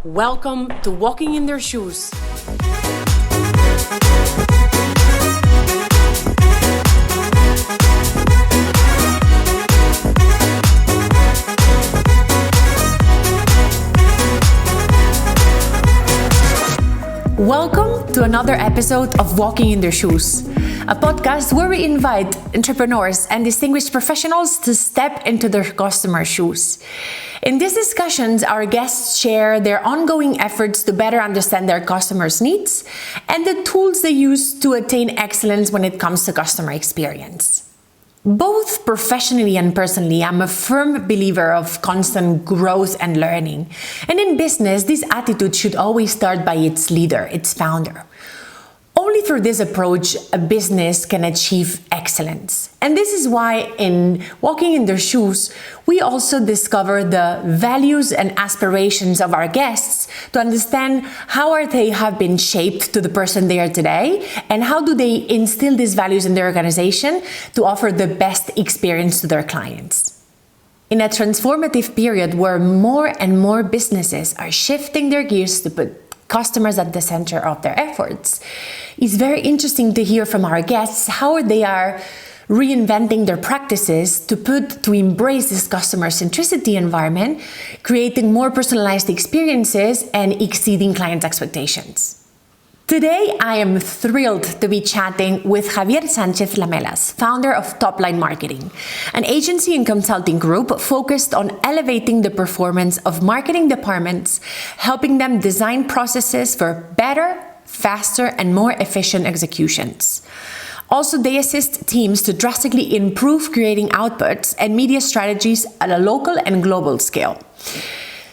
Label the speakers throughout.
Speaker 1: Welcome to Walking in Their Shoes. Welcome to another episode of Walking in Their Shoes, a podcast where we invite entrepreneurs and distinguished professionals to step into their customer shoes. In these discussions, our guests share their ongoing efforts to better understand their customers' needs and the tools they use to attain excellence when it comes to customer experience. Both professionally and personally, I'm a firm believer of constant growth and learning. And in business, this attitude should always start by its leader, its founder. Only through this approach, a business can achieve excellence. And this is why in Walking in Their Shoes, we also discover the values and aspirations of our guests to understand how they have been shaped to the person they are today, and how do they instill these values in their organization to offer the best experience to their clients. In a transformative period where more and more businesses are shifting their gears to put customers at the center of their efforts, it's very interesting to hear from our guests how they are reinventing their practices to embrace this customer centricity environment, creating more personalized experiences and exceeding client expectations. Today, I am thrilled to be chatting with Javier Sánchez Lamelas, founder of Topline Marketing, an agency and consulting group focused on elevating the performance of marketing departments, helping them design processes for better, faster, and more efficient executions. Also, they assist teams to drastically improve creating outputs and media strategies at a local and global scale.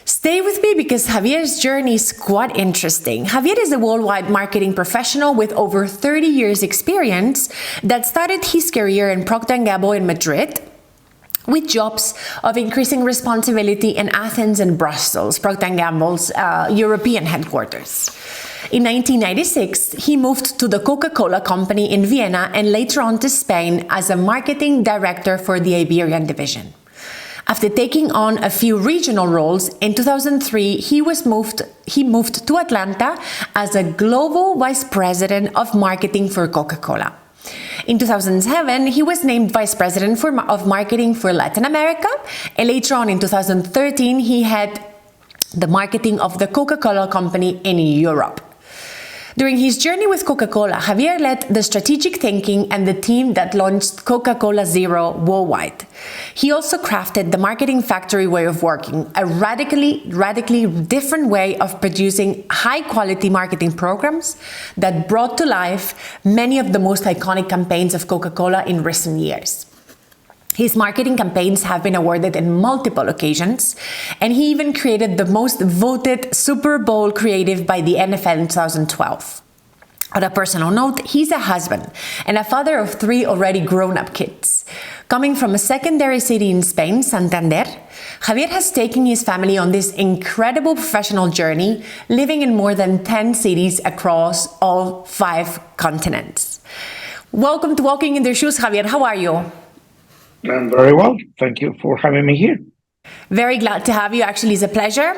Speaker 1: Stay with me because Javier's journey is quite interesting. Javier is a worldwide marketing professional with over 30 years experience that started his career in Procter & Gamble in Madrid with jobs of increasing responsibility in Athens and Brussels, Procter & Gamble's European headquarters. In 1996, he moved to the Coca-Cola company in Vienna and later on to Spain as a marketing director for the Iberian division. After taking on a few regional roles, in 2003, he moved to Atlanta as a global vice president of marketing for Coca-Cola. In 2007, he was named vice president of marketing for Latin America, and later on in 2013, he had the marketing of the Coca-Cola company in Europe. During his journey with Coca-Cola, Javier led the strategic thinking and the team that launched Coca-Cola Zero worldwide. He also crafted the marketing factory way of working, a radically different way of producing high-quality marketing programs that brought to life many of the most iconic campaigns of Coca-Cola in recent years. His marketing campaigns have been awarded in multiple occasions, and he even created the most voted Super Bowl creative by the NFL in 2012. On a personal note, he's a husband and a father of 3 already grown-up kids. Coming from a secondary city in Spain, Santander, Javier has taken his family on this incredible professional journey, living in more than 10 cities across all 5 continents. Welcome to Walking in Their Shoes, Javier. How are you?
Speaker 2: I'm very well. Thank you for having me here.
Speaker 1: Very glad to have you. Actually, it's a pleasure.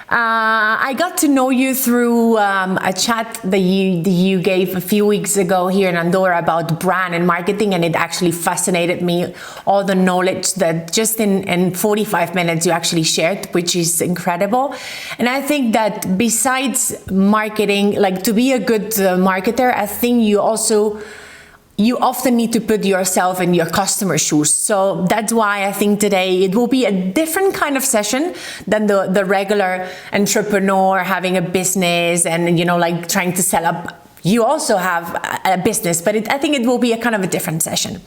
Speaker 1: I got to know you through a chat that you gave a few weeks ago here in Andorra about brand and marketing, and it actually fascinated me, all the knowledge that just in 45 minutes you actually shared, which is incredible. And I think that besides marketing, like to be a good marketer, I think you often need to put yourself in your customer shoes. So that's why I think today it will be a different kind of session than the regular entrepreneur having a business and, like trying to sell up. You also have a business, but I think it will be a kind of a different session.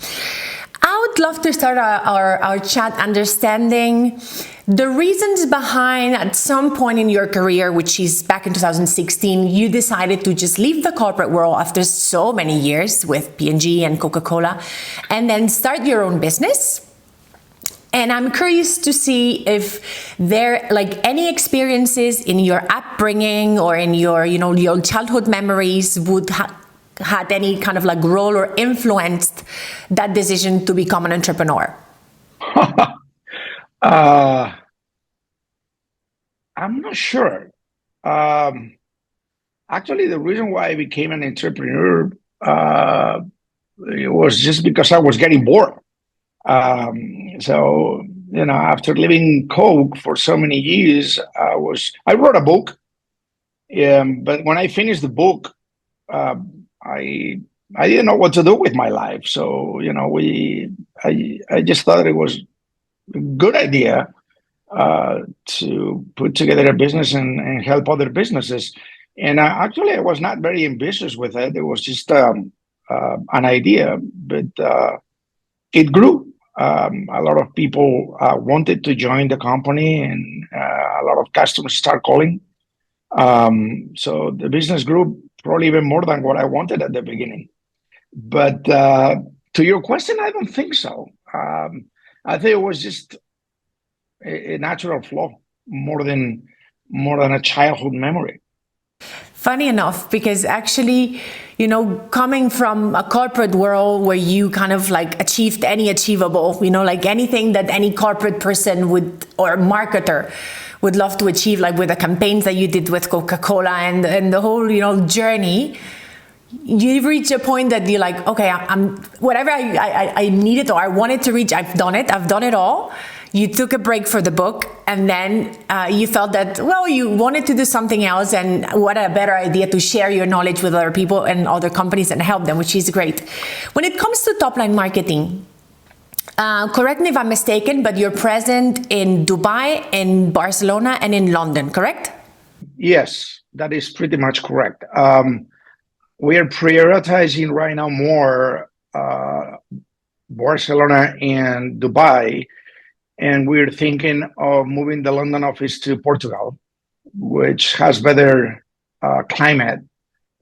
Speaker 1: I would love to start our chat understanding the reasons behind, at some point in your career, which is back in 2016, you decided to just leave the corporate world after so many years with P&G and Coca-Cola, and then start your own business. And I'm curious to see if there any experiences in your upbringing or in your childhood memories would had any kind of role or influenced that decision to become an entrepreneur.
Speaker 2: I'm not sure. Um, Actually, the reason why I became an entrepreneur uh, it was just because I was getting bored. So, after living Coke for so many years, I wrote a book. But when I finished the book, uh, I I didn't know what to do with my life. So, I just thought it was a good idea to put together a business and help other businesses. And actually, I was not very ambitious with it. It was just an idea, but it grew. A lot of people wanted to join the company, and a lot of customers start calling. So the business grew probably even more than what I wanted at the beginning. But to your question, I don't think so. I think it was just a natural flow more than a childhood memory.
Speaker 1: Funny enough, because actually, coming from a corporate world where you kind of like achieved any achievable, like anything that any corporate person would or marketer would love to achieve, like with the campaigns that you did with Coca-Cola and the whole, journey, you reach a point that you're like, okay, I'm whatever I needed or I wanted to reach, I've done it all. You took a break for the book, and then you felt that, well, you wanted to do something else, and what a better idea to share your knowledge with other people and other companies and help them, which is great. When it comes to top-line marketing, correct me if I'm mistaken, but you're present in Dubai, in Barcelona, and in London, correct?
Speaker 2: Yes, that is pretty much correct. We are prioritizing right now more Barcelona and Dubai, and we're thinking of moving the London office to Portugal, which has better climate.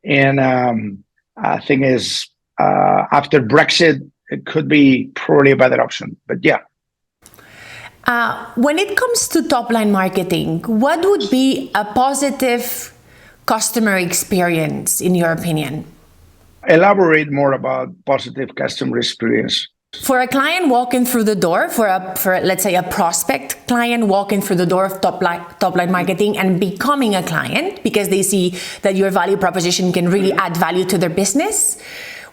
Speaker 2: And I think is after Brexit, it could be probably a better option. But yeah.
Speaker 1: When it comes to top-line marketing, what would be a positive customer experience in your opinion?
Speaker 2: Elaborate more about positive customer experience.
Speaker 1: For a client walking through the door, for let's say a prospect client walking through the door of top line marketing and becoming a client because they see that your value proposition can really add value to their business,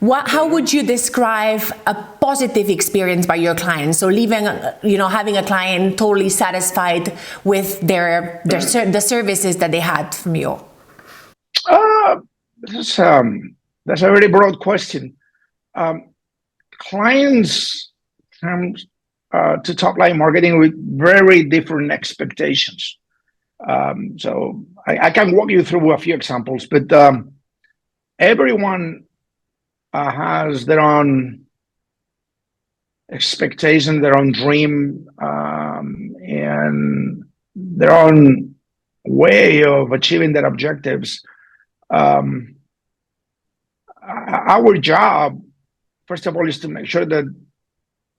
Speaker 1: how would you describe a positive experience by your client? So having a client totally satisfied with the services that they had from you.
Speaker 2: That's a very broad question. Clients come to top-line marketing with very different expectations. So I can walk you through a few examples, but everyone has their own expectation, their own dream, and their own way of achieving their objectives. Our job, first of all, is to make sure that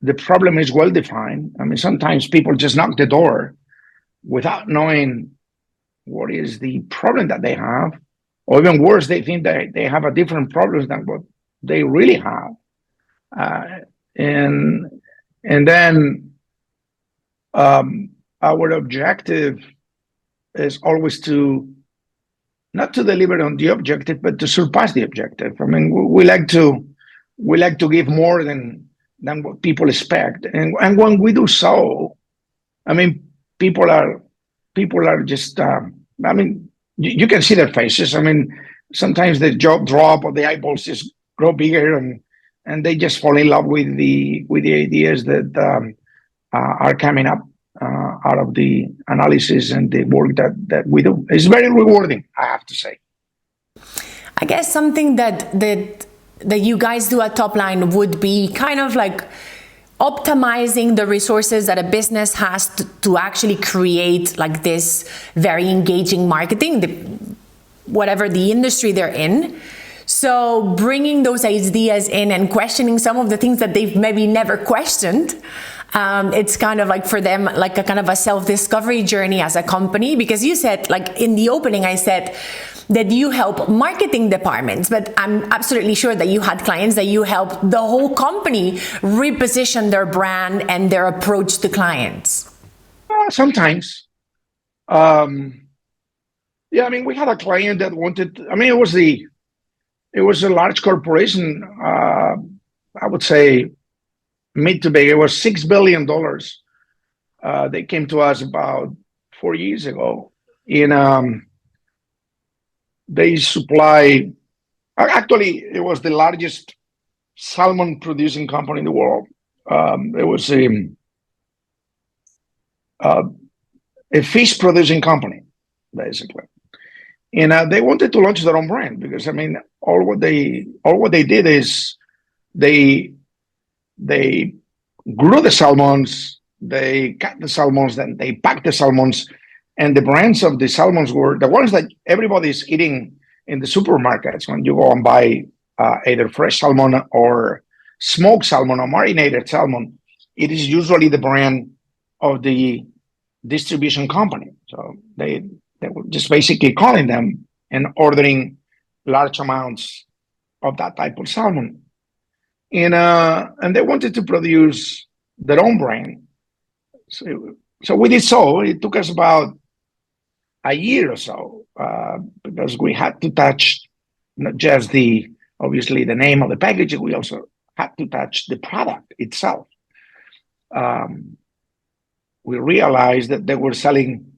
Speaker 2: the problem is well defined. I mean, sometimes people just knock the door without knowing what is the problem that they have, or even worse, they think that they have a different problem than what they really have. And then our objective is always not to deliver on the objective, but to surpass the objective. I mean, we like to give more than what people expect, and when we do so, I mean, people are just. I mean, you can see their faces. I mean, sometimes the jaw drop or the eyeballs just grow bigger, and they just fall in love with the ideas that are coming up out of the analysis and the work that we do. It's very rewarding, I have to say.
Speaker 1: I guess something that you guys do at Topline would be kind of like optimizing the resources that a business has to actually create like this very engaging marketing, whatever the industry they're in. So bringing those ideas in and questioning some of the things that they've maybe never questioned. It's kind of like for them, like a kind of a self-discovery journey as a company, because you said, like in the opening, I said that you help marketing departments, but I'm absolutely sure that you had clients that you helped the whole company reposition their brand and their approach to clients.
Speaker 2: Sometimes, Yeah, I mean, we had a client that wanted. I mean, it was a large corporation. I would say mid to big. It was $6 billion. They came to us about 4 years ago. In They supply. Actually, it was the largest salmon producing company in the world. It was uh, a fish producing company, basically. And they wanted to launch their own brand because I mean, all what they did is they they grew the salmons, they cut the salmons, then they packed the salmons, and the brands of the salmons were the ones that everybody's eating in the supermarkets when you go and buy either fresh salmon or smoked salmon or marinated salmon. It is usually the brand of the distribution company. So they were just basically calling them and ordering large amounts of that type of salmon. And they wanted to produce their own brand. So we did so. It took us about a year or so because we had to touch not just obviously the name of the packaging, we also had to touch the product itself. We realized that they were selling,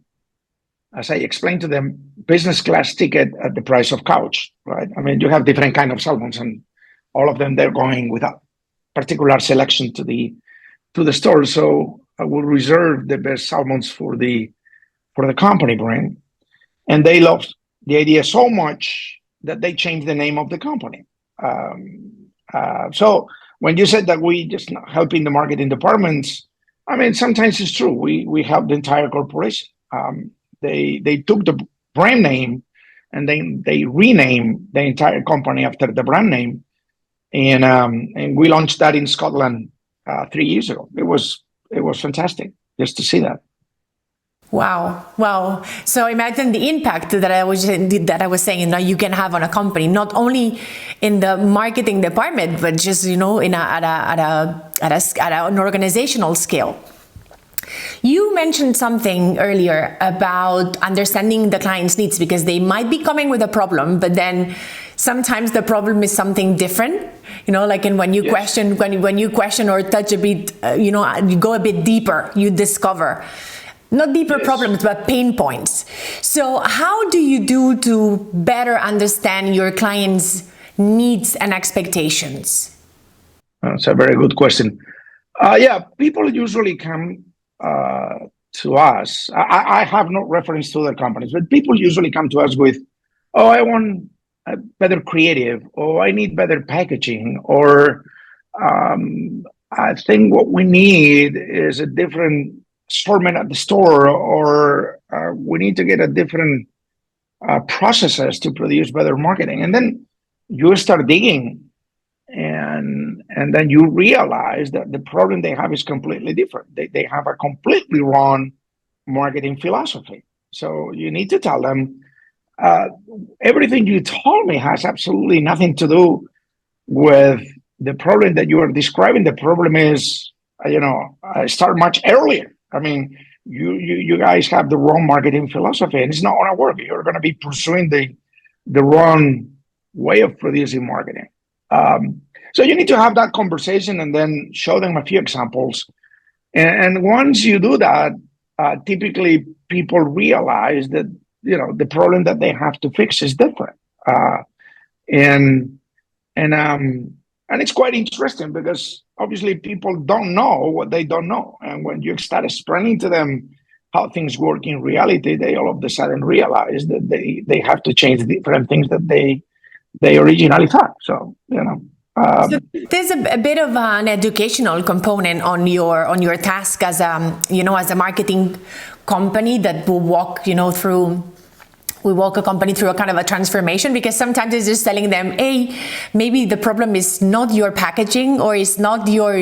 Speaker 2: as I explained to them, business class ticket at the price of couch, right? I mean, you have different kind of salmons, and all of them they're going without particular selection to the store. So I will reserve the best salmons for the company brand, and they loved the idea so much that they changed the name of the company. So when you said that we just not helping the marketing departments, I mean, sometimes it's true. We help the entire corporation. They took the brand name and then they renamed the entire company after the brand name, and we launched that in Scotland 3 years ago. It was fantastic just to see that.
Speaker 1: Wow. So imagine the impact that I was saying that you can have on a company, not only in the marketing department, but just, at an organizational scale. You mentioned something earlier about understanding the client's needs, because they might be coming with a problem, but then sometimes the problem is something different. Like when you question, when you question or touch a bit, you go a bit deeper, you discover not deeper problems, but pain points. So how do you do to better understand your clients' needs and expectations?
Speaker 2: That's a very good question. People usually come to us. I have no reference to other companies, but people usually come to us with, oh, I want a better creative, or I need better packaging, or I think what we need is a different assortment at the store, or we need to get a different processes to produce better marketing. And then you start digging, and then you realize that the problem they have is completely different. They have a completely wrong marketing philosophy. So you need to tell them, everything you told me has absolutely nothing to do with the problem that you are describing. The problem is, start much earlier. I mean, you guys have the wrong marketing philosophy, and it's not going to work. You're going to be pursuing the wrong way of producing marketing. So you need to have that conversation and then show them a few examples. And once you do that, typically people realize that the problem that they have to fix is different. And it's quite interesting because obviously people don't know what they don't know. And when you start explaining to them how things work in reality, they all of a sudden realize that they have to change different things that they originally thought. So,
Speaker 1: so there's a bit of an educational component on your task as a marketing company that will walk a company through a kind of a transformation, because sometimes it's just telling them, hey, maybe the problem is not your packaging, or it's not your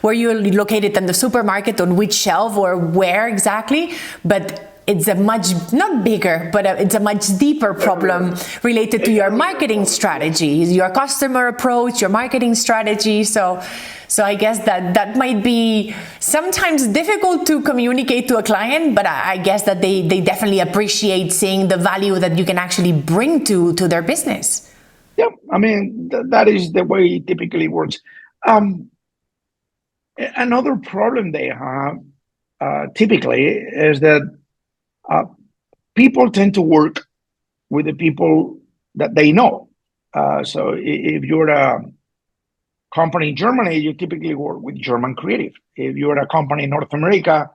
Speaker 1: where you're located in the supermarket, on which shelf or where exactly, but it's a much, not bigger, but it's a much deeper problem related to your marketing strategy, your customer approach, your marketing strategy. So So I guess that might be sometimes difficult to communicate to a client, but I guess that they definitely appreciate seeing the value that you can actually bring to their business.
Speaker 2: Yeah, I mean, that is the way it typically works. Another problem they have typically is that people tend to work with the people that they know. So if you're a company in Germany, you typically work with German creative. If you're a company in North America,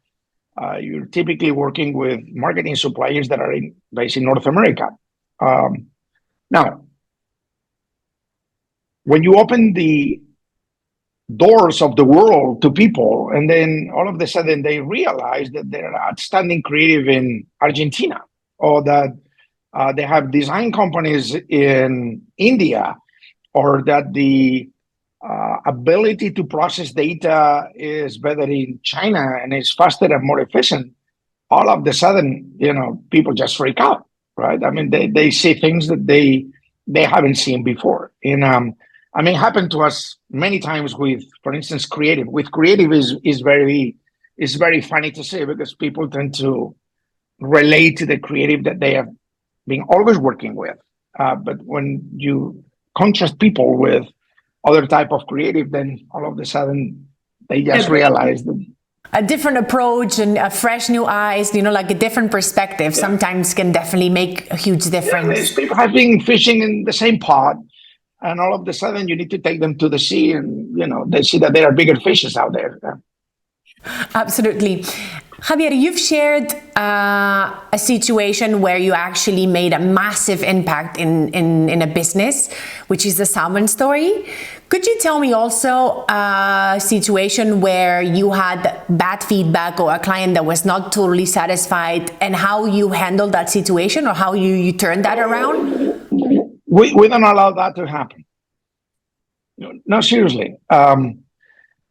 Speaker 2: you're typically working with marketing suppliers that are based in North America. Now, when you open the doors of the world to people, and then all of a sudden they realize that they're outstanding creative in Argentina, or that they have design companies in India, or that the ability to process data is better in China and is faster and more efficient, all of a sudden, people just freak out, right? I mean, they see things that they haven't seen before. And I mean, it happened to us many times with, for instance, creative. With creative is very funny to say, because people tend to relate to the creative that they have been always working with. But when you contrast people with other type of creative, then all of a sudden they just realize that
Speaker 1: a different approach and a fresh new eyes, like a different perspective sometimes can definitely make a huge difference.
Speaker 2: Yeah, people have been fishing in the same pot, and all of a sudden you need to take them to the sea, and they see that there are bigger fishes out there.
Speaker 1: Absolutely. Javier, you've shared a situation where you actually made a massive impact in a business, which is the salmon story. Could you tell me also a situation where you had bad feedback or a client that was not totally satisfied, and how you handled that situation, or how you turned that around?
Speaker 2: We don't allow that to happen. No, seriously.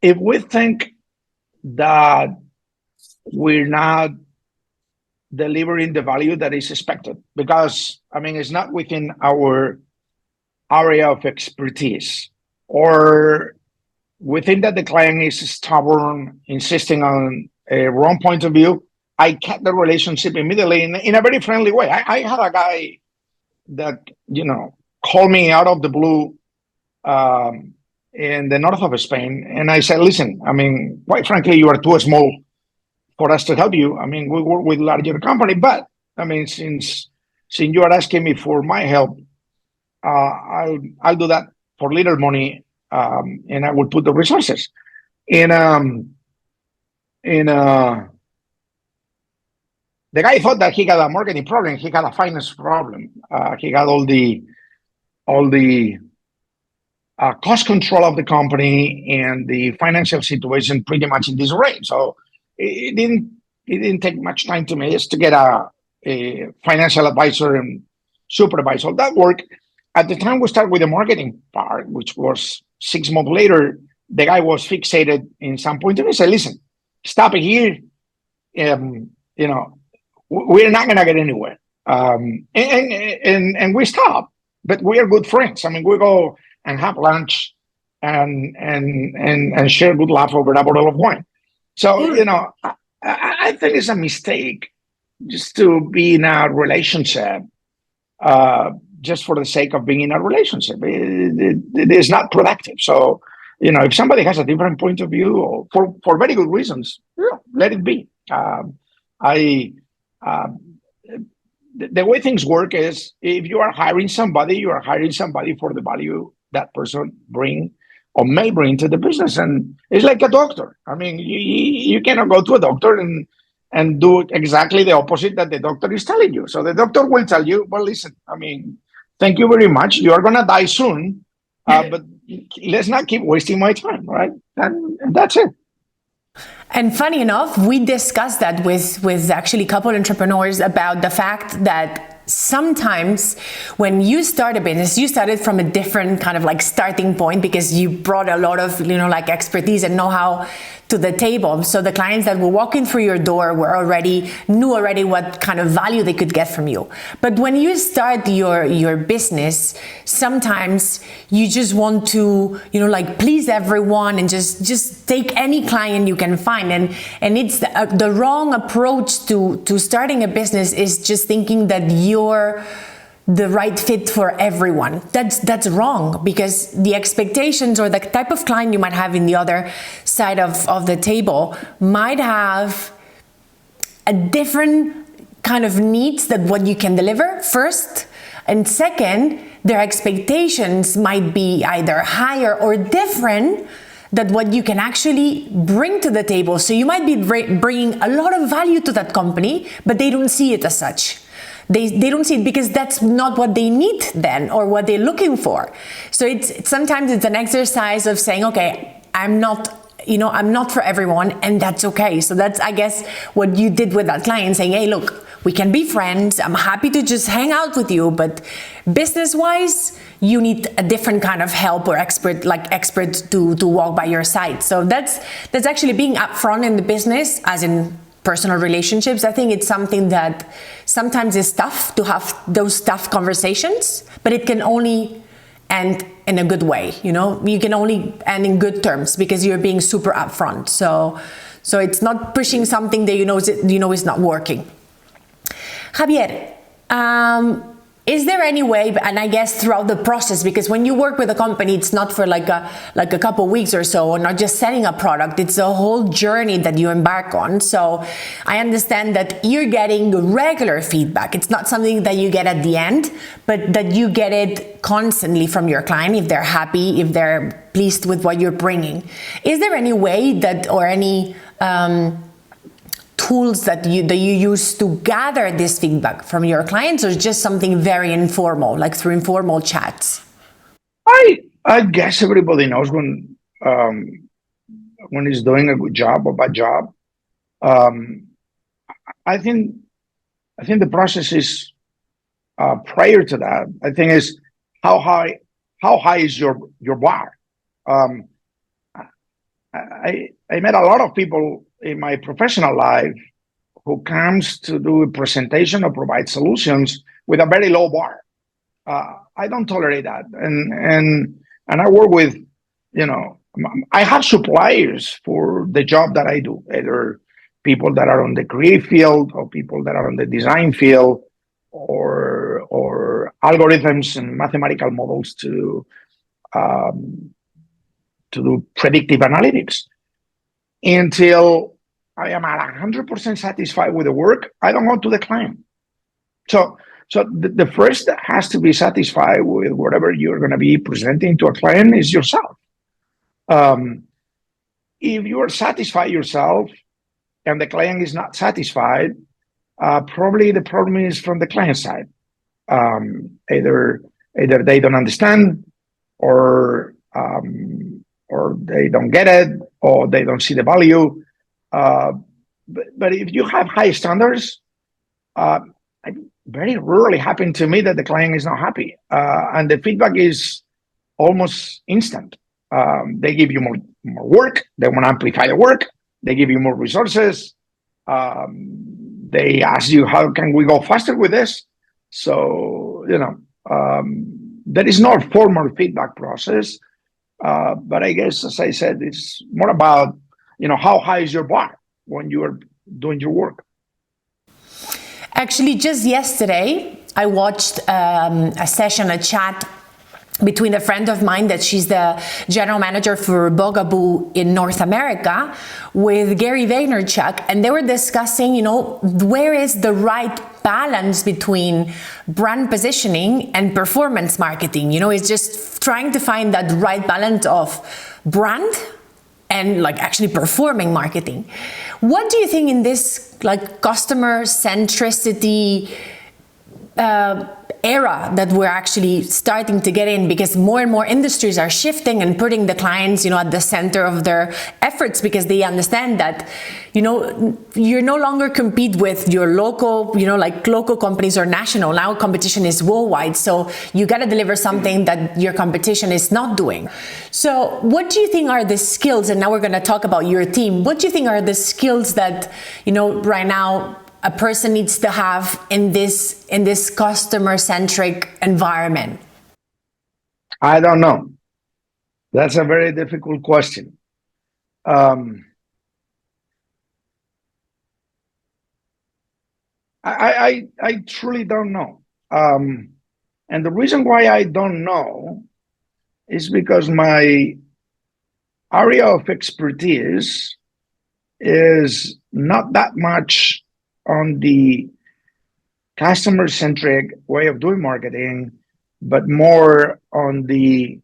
Speaker 2: If we think that we're not delivering the value that is expected, because I mean, it's not within our area of expertise, or within that the client is stubborn, insisting on a wrong point of view, I cut the relationship immediately in a very friendly way. I had a guy that called me out of the blue in the north of Spain, and I said, listen, I mean, quite frankly, you are too small for us to help you. I mean, we work with larger company, but I mean, since you are asking me for my help, I'll do that for little money, and I will put the resources in. The guy thought that he got a marketing problem. He got a finance problem. He got all the cost control of the company and the financial situation pretty much in disarray. So it didn't take much time to me just to get a financial advisor and supervisor. That worked. At the time we started with the marketing part, which was 6 months later, the guy was fixated in some point, and he said, listen, stop it here. We're not going to get anywhere. And we stop, but we are good friends. I mean, we go and have lunch and share good laugh over a bottle of wine. So, I think it's a mistake just to be in a relationship just for the sake of being in a relationship. It is not productive. So, if somebody has a different point of view, or for very good reasons, let it be. The way things work is, if you are hiring somebody, you are hiring somebody for the value that person bring or may bring to the business. And it's like a doctor. I mean, you cannot go to a doctor and do exactly the opposite that the doctor is telling you. So the doctor will tell you, well, listen, I mean, thank you very much. You are going to die soon, but let's not keep wasting my time, right? And that's it.
Speaker 1: And funny enough, we discussed that with actually a couple entrepreneurs about the fact that sometimes when you start a business, you started from a different kind of like starting point, because you brought a lot of, like expertise and know-how to the table. So the clients that were walking through your door knew already what kind of value they could get from you. But when you start your business, sometimes you just want to, like please everyone and just take any client you can find. And it's the wrong approach to starting a business is just thinking that you're the right fit for everyone. That's wrong, because the expectations or the type of client you might have in the other side of the table might have a different kind of needs than what you can deliver, first. And second, their expectations might be either higher or different than what you can actually bring to the table. So you might be bringing a lot of value to that company, but they don't see it as such. They don't see it because that's not what they need then, or what they're looking for. So sometimes it's an exercise of saying, okay, I'm not for everyone, and that's okay. So that's, I guess, what you did with that client, saying, hey, look, we can be friends. I'm happy to just hang out with you, but business-wise, you need a different kind of help or expert to walk by your side. So that's actually being upfront in the business, as in personal relationships. I think it's something that sometimes is tough to have those tough conversations, but it can only end in a good way. You can only end in good terms because you're being super upfront. So it's not pushing something that you know is not working. Javier, is there any way, and I guess throughout the process, because when you work with a company, it's not for like a couple of weeks or so, or not just selling a product, it's a whole journey that you embark on. So I understand that you're getting regular feedback. It's not something that you get at the end, but that you get it constantly from your client, if they're happy, if they're pleased with what you're bringing. Is there any way that, or any tools that you use to gather this feedback from your clients, or just something very informal, like through informal chats?
Speaker 2: I guess everybody knows when he's doing a good job or bad job. I think the process is prior to that. I think is how high is your bar. I met a lot of people in my professional life who comes to do a presentation or provide solutions with a very low bar. I don't tolerate that, and I work with, I have suppliers for the job that I do, either people that are on the creative field or people that are on the design field, or algorithms and mathematical models to do predictive analytics. Until I am at 100% satisfied with the work, I don't go to the client. So the first that has to be satisfied with whatever you're going to be presenting to a client is yourself. If you are satisfied yourself and the client is not satisfied, probably the problem is from the client side. Either they don't understand, or they don't get it, or they don't see the value. But if you have high standards, it very rarely happened to me that the client is not happy. And the feedback is almost instant. They give you more work. They want to amplify the work. They give you more resources. They ask you, how can we go faster with this? So, there is no formal feedback process. But I guess, as I said, it's more about, how high is your bar when you are doing your work.
Speaker 1: Actually, just yesterday, I watched a chat between a friend of mine that she's the general manager for Bugaboo in North America, with Gary Vaynerchuk, and they were discussing, where is the right balance between brand positioning and performance marketing. It's just trying to find that right balance of brand and actually performing marketing. What do you think in this customer centricity era that we're actually starting to get in, because more and more industries are shifting and putting the clients, at the center of their efforts, because they understand that, you're no longer compete with your local, like local companies or national. Now competition is worldwide. So you got to deliver something that your competition is not doing. So what do you think are the skills? And now we're going to talk about your team. What do you think are the skills that, right now a person needs to have in this customer-centric environment?
Speaker 2: I don't know. That's a very difficult question. I truly don't know. And the reason why I don't know is because my area of expertise is not that much on the customer-centric way of doing marketing, but more on the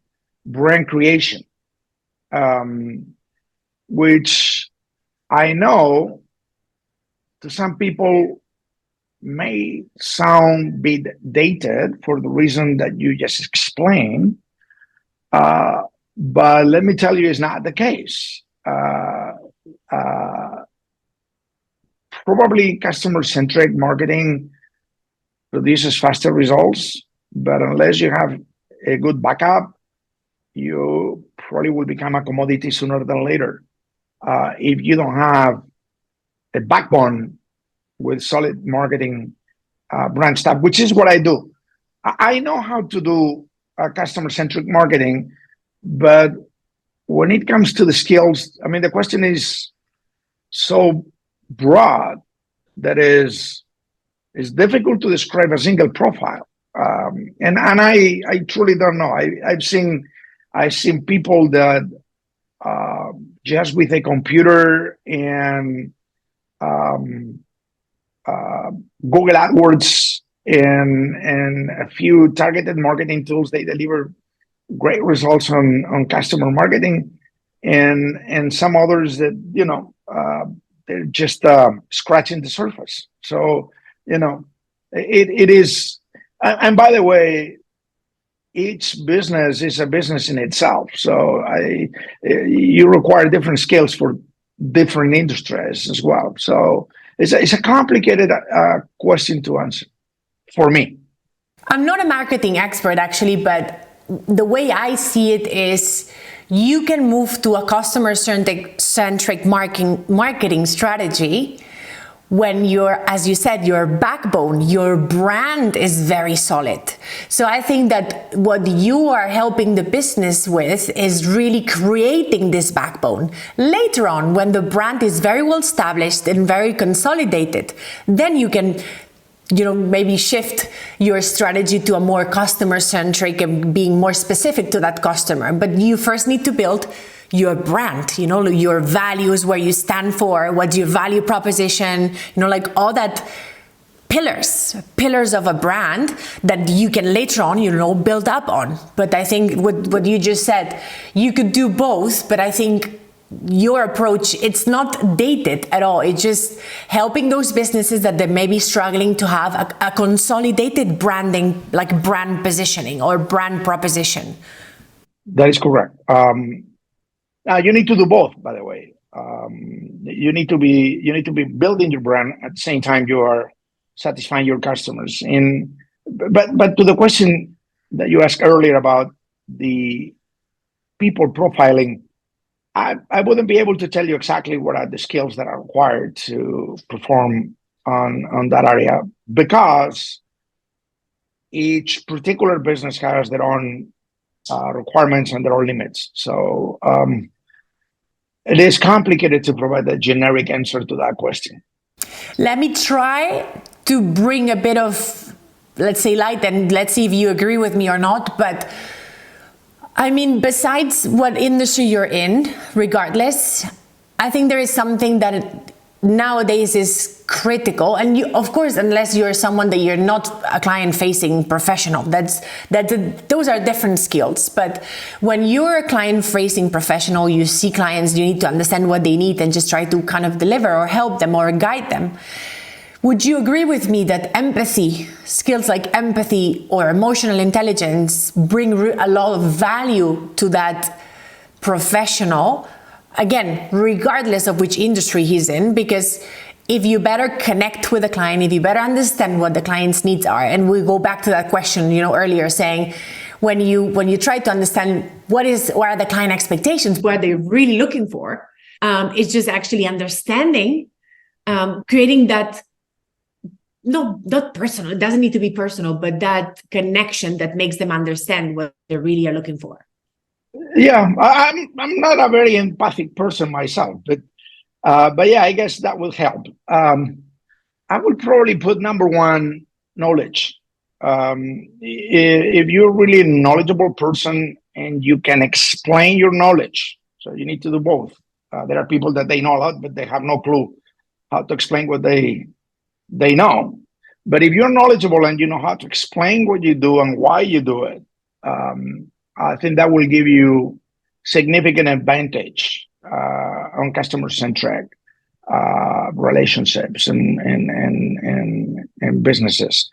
Speaker 2: brand creation, which I know to some people may sound a bit dated for the reason that you just explained. But let me tell you, it's not the case. Probably customer-centric marketing produces faster results, but unless you have a good backup, you probably will become a commodity sooner than later. If you don't have a backbone with solid marketing brand stuff, which is what I do. I know how to do customer-centric marketing, but when it comes to the skills, the question is so broad that is difficult to describe a single profile. And I truly don't know. I've seen people that just with a computer and Google AdWords and a few targeted marketing tools, they deliver great results on customer marketing, and some others that they're just scratching the surface. So it is. And by the way, each business is a business in itself. So you require different skills for different industries as well. So it's a complicated question to answer for me.
Speaker 1: I'm not a marketing expert actually, but the way I see it is you can move to a customer-centric marketing strategy when as you said, your backbone, your brand is very solid. So I think that what you are helping the business with is really creating this backbone. Later on, when the brand is very well established and very consolidated, then you can maybe shift your strategy to a more customer-centric and being more specific to that customer. But you first need to build your brand, your values, where you stand for, what's your value proposition, like all that pillars of a brand that you can later on, build up on. But I think what you just said, you could do both, but I think your approach, it's not dated at all. It's just helping those businesses that they may be struggling to have a consolidated branding, like brand positioning or brand proposition.
Speaker 2: That is correct. You need to do both, by the way. You need to be building your brand at the same time you are satisfying your customers. But to the question that you asked earlier about the people profiling, I wouldn't be able to tell you exactly what are the skills that are required to perform on that area, because each particular business has their own requirements and their own limits. So it is complicated to provide a generic answer to that question.
Speaker 1: Let me try to bring a bit of, let's say, light, and let's see if you agree with me or not. But besides what industry you're in, regardless, I think there is something that nowadays is critical. And you, of course, unless you're someone that you're not a client-facing professional, those are different skills. But when you're a client-facing professional, you see clients, you need to understand what they need and just try to kind of deliver or help them or guide them. Would you agree with me that empathy, skills like empathy or emotional intelligence bring a lot of value to that professional? Again, regardless of which industry he's in, because if you better connect with the client, if you better understand what the client's needs are, and we go back to that question, earlier saying, when you try to understand what are the client expectations, what they're really looking for, it's just actually understanding, creating that, not personal, it doesn't need to be personal, but that connection that makes them understand what they really are looking for.
Speaker 2: Yeah, I'm not a very empathic person myself, but yeah, I guess that will help. I would probably put number one, knowledge. If you're really a knowledgeable person and you can explain your knowledge, so you need to do both. There are people that they know a lot, but they have no clue how to explain what they know. But if you're knowledgeable and you know how to explain what you do and why you do it, I think that will give you significant advantage on customer-centric relationships and businesses.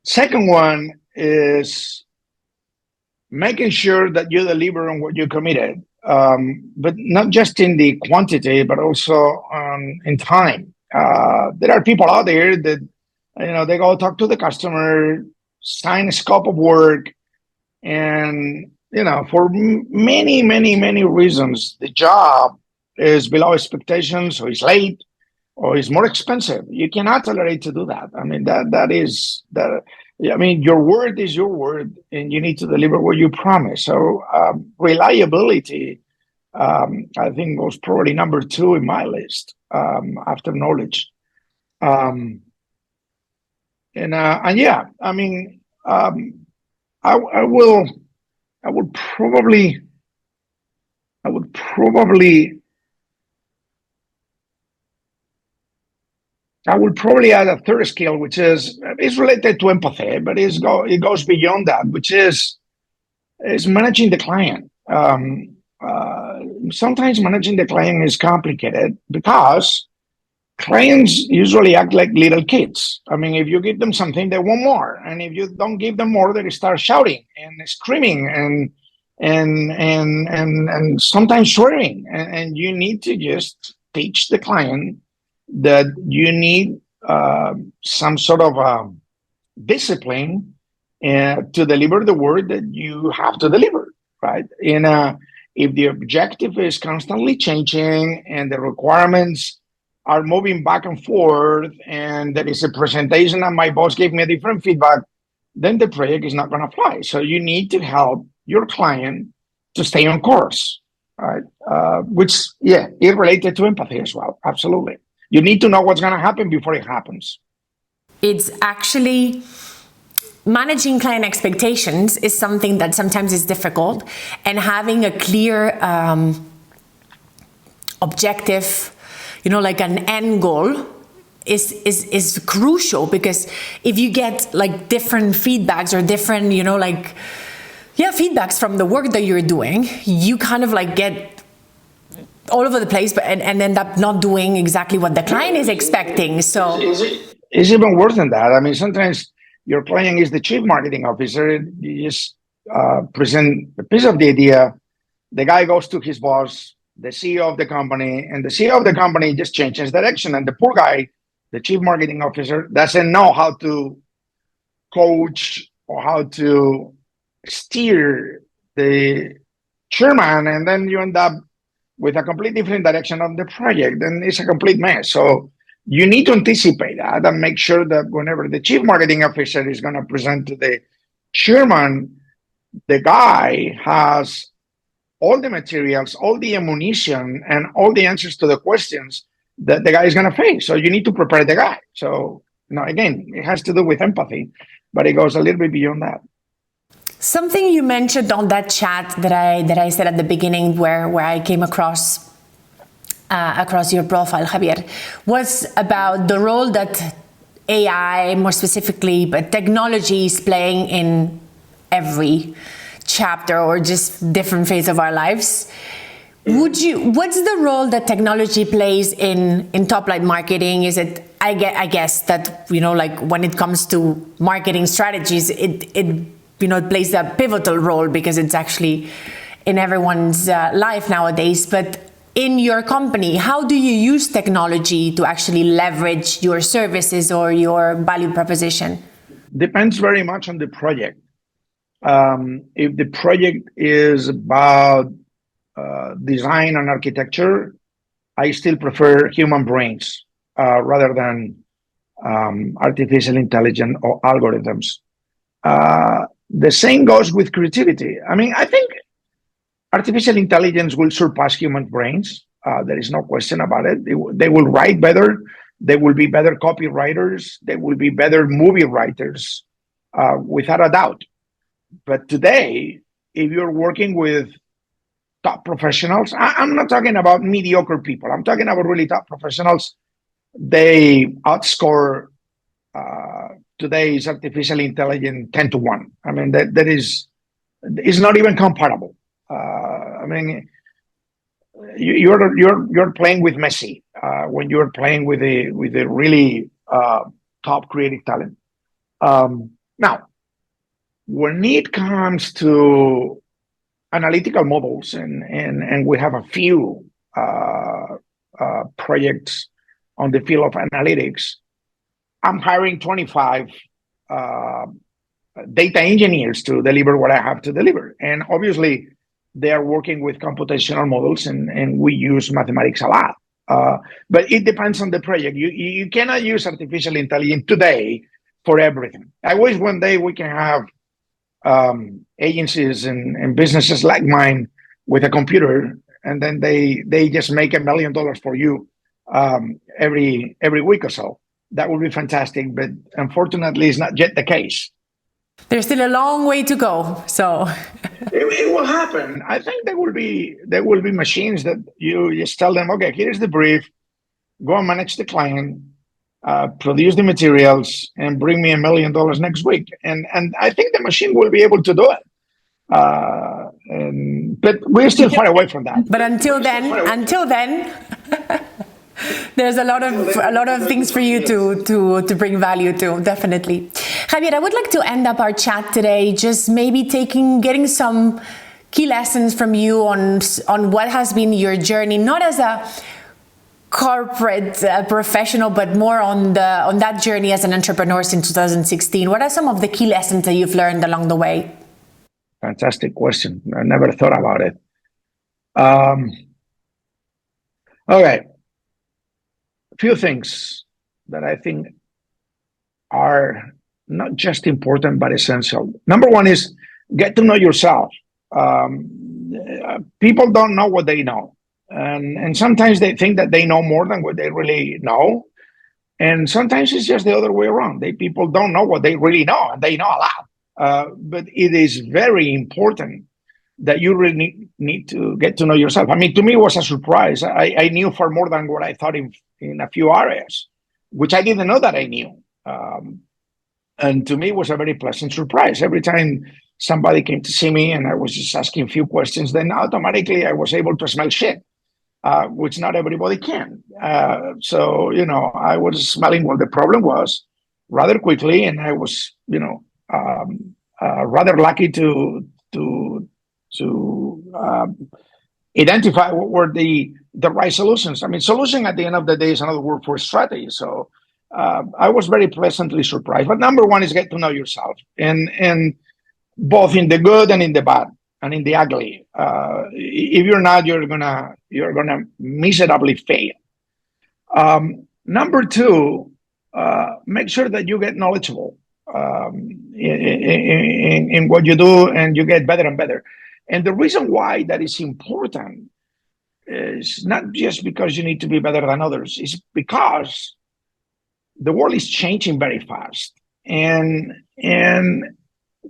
Speaker 2: Second one is making sure that you deliver on what you committed, but not just in the quantity, but also in time. There are people out there that, they go talk to the customer, sign a scope of work, and, for many, many, many reasons, the job is below expectations, or is late, or is more expensive. You cannot tolerate to do that. I mean, your word is your word, and you need to deliver what you promise. So reliability, I think, was probably number two in my list after knowledge. I would probably add a third skill, which is related to empathy, but it goes beyond that, which is managing the client. Sometimes managing the client is complicated because clients usually act like little kids. I mean, if you give them something, they want more, and if you don't give them more, they start shouting and screaming and sometimes swearing. And you need to just teach the client that you need some sort of discipline to deliver the word that you have to deliver, right? If the objective is constantly changing and the requirements are moving back and forth, and there is a presentation and my boss gave me a different feedback, then the project is not going to fly. So you need to help your client to stay on course, right? Which is related to empathy as well. Absolutely. You need to know what's going to happen before it happens.
Speaker 1: It's actually managing client expectations is something that sometimes is difficult, and having a clear objective, like an end goal is crucial, because if you get like different feedbacks or different, feedbacks from the work that you're doing, you kind of like get all over the place, but and end up not doing exactly what the client is expecting. So
Speaker 2: it's even worse than that. I mean, sometimes your client is the chief marketing officer. You just present a piece of the idea. The guy goes to his boss, the CEO of the company, and the CEO of the company just changes direction. And the poor guy, the chief marketing officer, doesn't know how to coach or how to steer the chairman. And then you end up with a completely different direction of the project. And it's a complete mess. So you need to anticipate that and make sure that whenever the chief marketing officer is going to present to the chairman, the guy has all the materials, all the ammunition, and all the answers to the questions that the guy is going to face. So you need to prepare the guy. So, again, it has to do with empathy, but it goes a little bit beyond that.
Speaker 1: Something you mentioned on that chat that I said at the beginning, where I came across your profile, Javier, was about the role that AI, more specifically, but technology is playing in every chapter or just different phase of our lives. What's the role that technology plays in top-line marketing? Is it, I guess that, like when it comes to marketing strategies, it plays a pivotal role because it's actually in everyone's life nowadays. But in your company, how do you use technology to actually leverage your services or your value proposition?
Speaker 2: Depends very much on the project. If the project is about design and architecture, I still prefer human brains rather than artificial intelligence or algorithms. The same goes with creativity. I mean, I think artificial intelligence will surpass human brains. There is no question about it. They will write better. They will be better copywriters. They will be better movie writers, without a doubt. But today, if you're working with top professionals, I'm not talking about mediocre people. I'm talking about really top professionals. They outscore today's artificial intelligence 10-1. I mean, that is not even comparable. I mean, you're playing with Messi when you're playing with a really top creative talent. Now, when it comes to analytical models, and we have a few projects on the field of analytics, I'm hiring 25 data engineers to deliver what I have to deliver. And obviously, they are working with computational models, and we use mathematics a lot. But it depends on the project. You cannot use artificial intelligence today for everything. I wish one day we can have agencies and businesses like mine with a computer, and then they just make $1 million for you every week or so. That would be fantastic, but unfortunately, it's not yet the case.
Speaker 1: There's still a long way to go. So
Speaker 2: it will happen. I think there will be machines that you just tell them, okay, here's the brief, go and manage the client, produce the materials, and bring me $1 million next week. And I think the machine will be able to do it. But we're still far away from that.
Speaker 1: But until then, there's a lot of things for you to bring value to, definitely. Javier, I would like to end up our chat today just maybe getting some key lessons from you on what has been your journey, not as a corporate professional, but more on that journey as an entrepreneur since 2016. What are some of the key lessons that you've learned along the way?
Speaker 2: Fantastic question. I never thought about it. Okay. A few things that I think are not just important, but essential. Number one is get to know yourself. People don't know what they know. And sometimes they think that they know more than what they really know. And sometimes it's just the other way around. People don't know what they really know, and they know a lot. But it is very important that you really need to get to know yourself. I mean, to me, it was a surprise. I knew far more than what I thought in a few areas, which I didn't know that I knew. And to me, it was a very pleasant surprise. Every time somebody came to see me and I was just asking a few questions, then automatically I was able to smell shit, which not everybody can. So, I was smelling what the problem was rather quickly, and I was, rather lucky to identify what were the right solutions. I mean, solution at the end of the day is another word for strategy. So I was very pleasantly surprised. But number one is get to know yourself, and both in the good and in the bad and in the ugly. If you're not, you're gonna miserably fail. Number two, make sure that you get knowledgeable in what you do, and you get better and better. And the reason why that is important is not just because you need to be better than others. It's because the world is changing very fast, and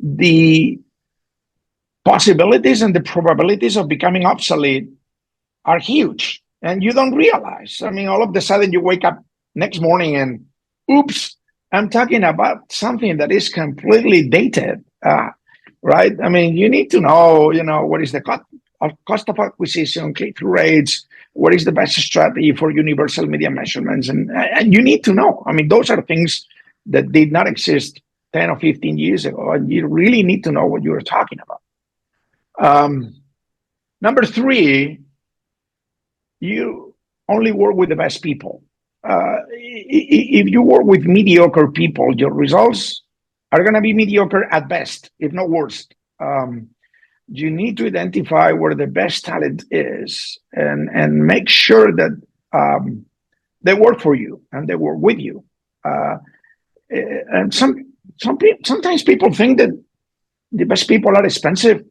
Speaker 2: the possibilities and the probabilities of becoming obsolete are huge, and you don't realize. I mean, all of a sudden you wake up next morning and oops, I'm talking about something that is completely dated, right? I mean, you need to know, what is the cost of acquisition, click-through rates, what is the best strategy for universal media measurements, and you need to know. I mean, those are things that did not exist 10 or 15 years ago, and you really need to know what you're talking about. Number three, you only work with the best people. If you work with mediocre people, your results are going to be mediocre at best, if not worst. You need to identify where the best talent is and make sure that they work for you and they work with you. And sometimes people think that the best people are expensive.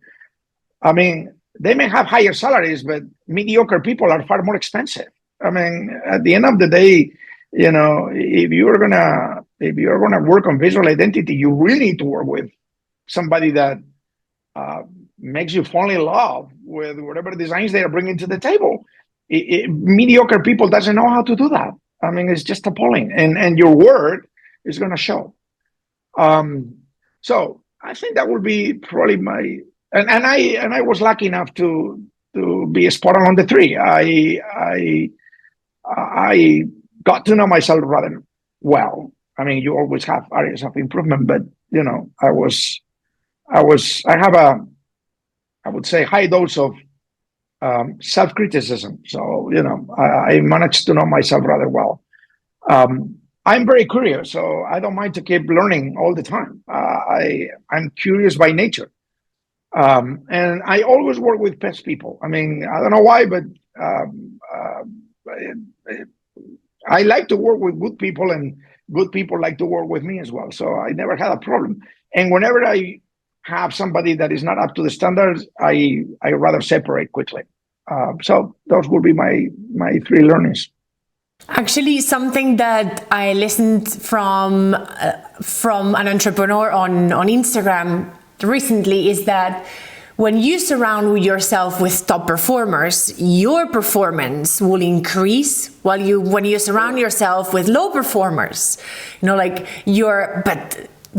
Speaker 2: I mean, they may have higher salaries, but mediocre people are far more expensive. I mean, at the end of the day, you know, if you're gonna work on visual identity, you really need to work with somebody that makes you fall in love with whatever designs they are bringing to the table. Mediocre people doesn't know how to do that. I mean, it's just appalling, and your work is going to show. So I think that would be probably my. And I was lucky enough to be spot on the three. I got to know myself rather well. I mean, you always have areas of improvement, but you know, I have I would say, high dose of self-criticism. So, you know, I managed to know myself rather well. I'm very curious, so I don't mind to keep learning all the time. I'm curious by nature. And I always work with best people. I mean, I don't know why, but I like to work with good people, and good people like to work with me as well. So I never had a problem. And whenever I have somebody that is not up to the standards, I rather separate quickly. So those will be my three learnings.
Speaker 1: Actually, something that I listened from an entrepreneur on Instagram recently is that when you surround yourself with top performers, your performance will increase when you surround yourself with low performers. You know, like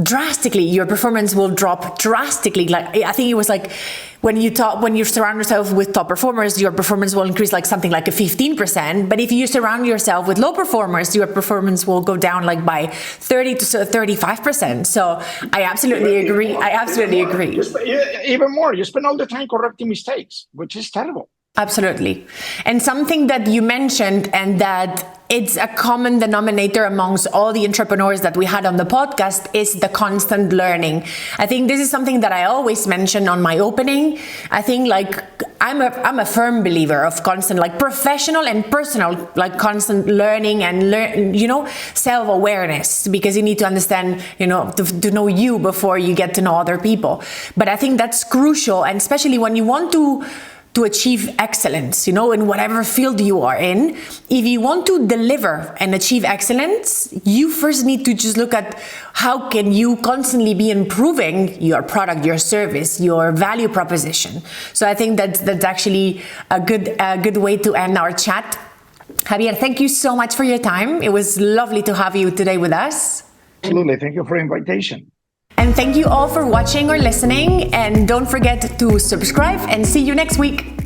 Speaker 1: drastically, your performance will drop drastically. Like, I think it was like when you surround yourself with top performers, your performance will increase like something like a 15%. But if you surround yourself with low performers, your performance will go down like by 30 to 35%. So I absolutely agree. Even
Speaker 2: more, you spend all the time correcting mistakes, which is terrible.
Speaker 1: Absolutely. And something that you mentioned, and that it's a common denominator amongst all the entrepreneurs that we had on the podcast, is the constant learning. I think this is something that I always mention on my opening. I think like I'm a firm believer of constant, like professional and personal, like constant learning and self-awareness, because you need to understand, to know you before you get to know other people. But I think that's crucial, and especially when you want to achieve excellence, in whatever field you are in. If you want to deliver and achieve excellence, you first need to just look at how can you constantly be improving your product, your service, your value proposition. So I think that's actually a good way to end our chat. Javier, thank you so much for your time. It was lovely to have you today with us.
Speaker 2: Absolutely. Thank you for the invitation.
Speaker 1: And thank you all for watching or listening. And don't forget to subscribe, and see you next week.